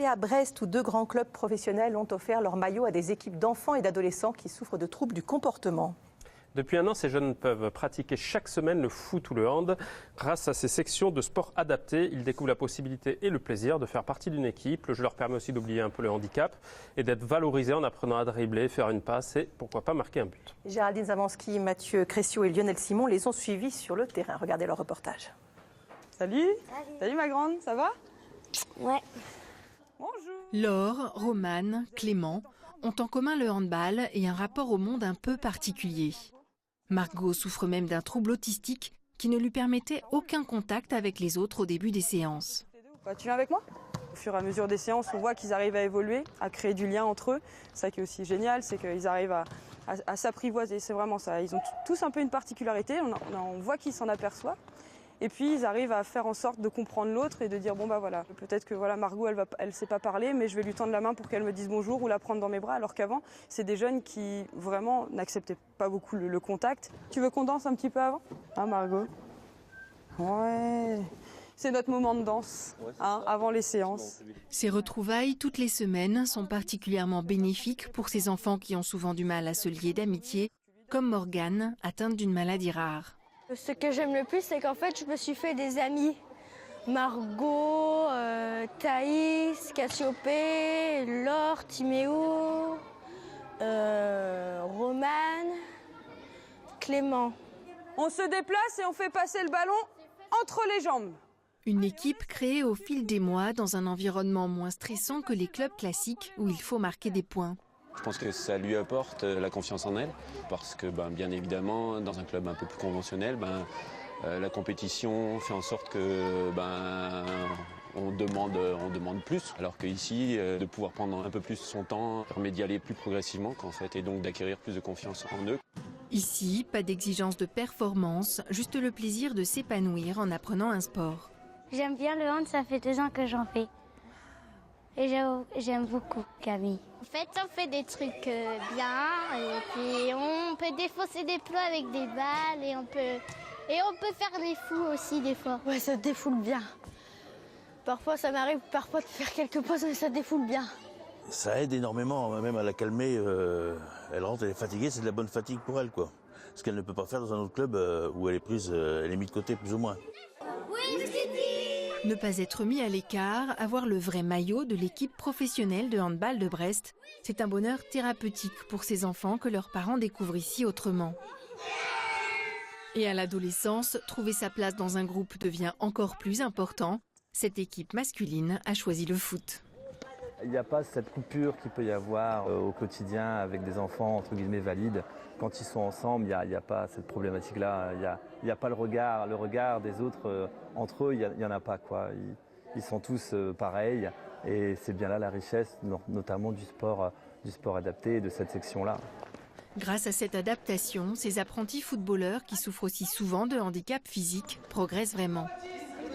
à Brest où 2 grands clubs professionnels ont offert leur maillot à des équipes d'enfants et d'adolescents qui souffrent de troubles du comportement. Depuis un an, ces jeunes peuvent pratiquer chaque semaine le foot ou le hand. Grâce à ces sections de sport adaptées, ils découvrent la possibilité et le plaisir de faire partie d'une équipe. Le jeu leur permet aussi d'oublier un peu le handicap et d'être valorisés en apprenant à dribbler, faire une passe et pourquoi pas marquer un but. Géraldine Zamanski, Mathieu Cressio et Lionel Simon les ont suivis sur le terrain. Regardez leur reportage. Salut. Salut ma grande, ça va? Ouais. Bonjour. Laure, Romane, Clément ont en commun le handball et un rapport au monde un peu particulier. Margot souffre même d'un trouble autistique qui ne lui permettait aucun contact avec les autres au début des séances. Tu viens avec moi? Au fur et à mesure des séances, on voit qu'ils arrivent à évoluer, à créer du lien entre eux. C'est ça qui est aussi génial, c'est qu'ils arrivent à s'apprivoiser. C'est vraiment ça. Ils ont tous un peu une particularité, on voit qu'ils s'en aperçoivent. Et puis ils arrivent à faire en sorte de comprendre l'autre et de dire bon bah voilà, peut-être que voilà Margot elle sait pas parler mais je vais lui tendre la main pour qu'elle me dise bonjour ou la prendre dans mes bras, alors qu'avant c'est des jeunes qui vraiment n'acceptaient pas beaucoup le contact. Tu veux qu'on danse un petit peu avant? Hein Margot? Ouais. C'est notre moment de danse avant les séances. Ces retrouvailles toutes les semaines sont particulièrement bénéfiques pour ces enfants qui ont souvent du mal à se lier d'amitié, comme Morgane, atteinte d'une maladie rare. Ce que j'aime le plus, c'est qu'en fait, je me suis fait des amis. Margot, Thaïs, Cassiopée, Laure, Timéo, Romane, Clément. On se déplace et on fait passer le ballon entre les jambes. Une équipe créée au fil des mois dans un environnement moins stressant que les clubs classiques où il faut marquer des points. Je pense que ça lui apporte la confiance en elle parce que bien évidemment dans un club un peu plus conventionnel, la compétition fait en sorte que on demande plus, alors qu'ici de pouvoir prendre un peu plus son temps permet d'y aller plus progressivement qu'en fait et donc d'acquérir plus de confiance en eux. Ici, pas d'exigence de performance, juste le plaisir de s'épanouir en apprenant un sport. J'aime bien le hand, ça fait 2 ans que j'en fais. Et j'aime beaucoup Camille. En fait, on fait des trucs bien et puis on peut défoncer des plots avec des balles et on peut faire des fous aussi des fois. Ouais, ça défoule bien. Parfois, ça m'arrive de faire quelques pauses, mais ça défoule bien. Ça aide énormément, même à la calmer. Elle rentre, elle est fatiguée, c'est de la bonne fatigue pour elle, quoi. Ce qu'elle ne peut pas faire dans un autre club où elle est prise, elle est mise de côté plus ou moins. Ne pas être mis à l'écart, avoir le vrai maillot de l'équipe professionnelle de handball de Brest, c'est un bonheur thérapeutique pour ces enfants que leurs parents découvrent ici autrement. Et à l'adolescence, trouver sa place dans un groupe devient encore plus important. Cette équipe masculine a choisi le foot. Il n'y a pas cette coupure qu'il peut y avoir au quotidien avec des enfants entre guillemets valides. Quand ils sont ensemble, il n'y a pas cette problématique-là. Il n'y a pas le regard des autres entre eux, il n'y en a pas, quoi. Ils sont tous pareils et c'est bien là la richesse, notamment du sport adapté et de cette section-là. Grâce à cette adaptation, ces apprentis footballeurs qui souffrent aussi souvent de handicap physique progressent vraiment.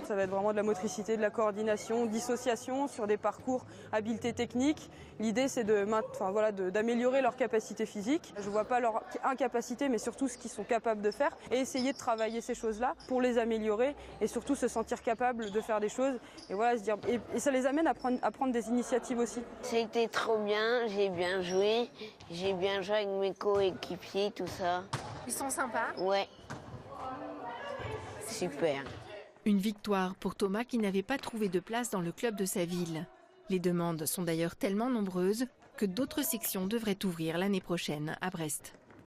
Ça va être vraiment de la motricité, de la coordination, dissociation sur des parcours habileté technique. L'idée c'est d'améliorer leur capacité physique. Je ne vois pas leur incapacité mais surtout ce qu'ils sont capables de faire et essayer de travailler ces choses-là pour les améliorer et surtout se sentir capable de faire des choses et voilà, se dire, et ça les amène à prendre des initiatives aussi. C'était trop bien, j'ai bien joué avec mes coéquipiers, tout ça. Ils sont sympas? Ouais. Super. Une victoire pour Thomas qui n'avait pas trouvé de place dans le club de sa ville. Les demandes sont d'ailleurs tellement nombreuses que d'autres sections devraient ouvrir l'année prochaine à Brest.